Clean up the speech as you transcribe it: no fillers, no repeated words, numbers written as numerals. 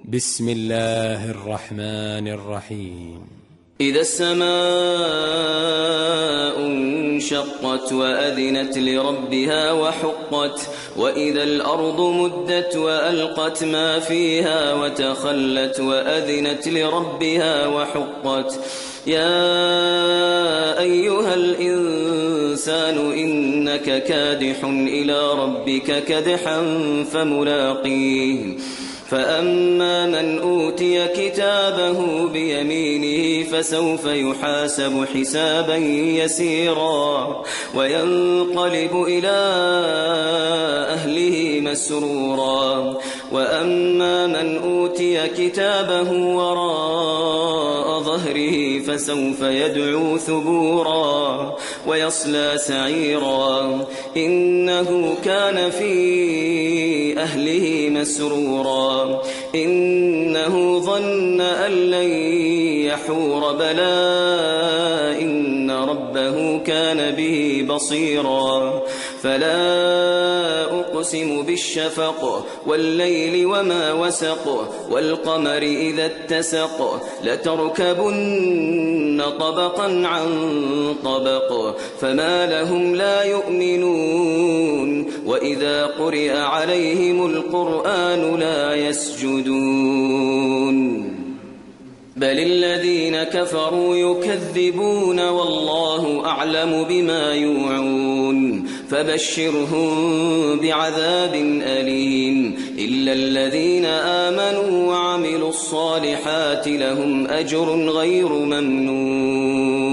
بسم الله الرحمن الرحيم. إذا السماء انشقت وأذنت لربها وحقت وإذا الأرض مدت وألقت ما فيها وتخلت وأذنت لربها وحقت يا أيها الإنسان إنك كادح إلى ربك كدحا فملاقيه فأما من أوتي كتابه بيمينه فسوف يحاسب حسابا يسيرا وينقلب إلى أهله مسرورا وأما من أوتي كتابه وراء ظهره فسوف يدعو ثبورا ويصلى سعيرا إنه كان في أهله مسرورا إنه ظن أن لن يحور بلى إن ربه كان به بصيرا فلا أقسم بالشفق والليل وما وسق والقمر إذا اتسق لتركبن طبقا عن طبق فما لهم لا يؤمنون وإذا قرئ عليهم القرآن لا يسجدون بل الذين كفروا يكذبون والله أعلم بما يوعون فبشرهم بعذاب أليم إلا الذين آمنوا وعملوا الصالحات لهم أجر غير ممنون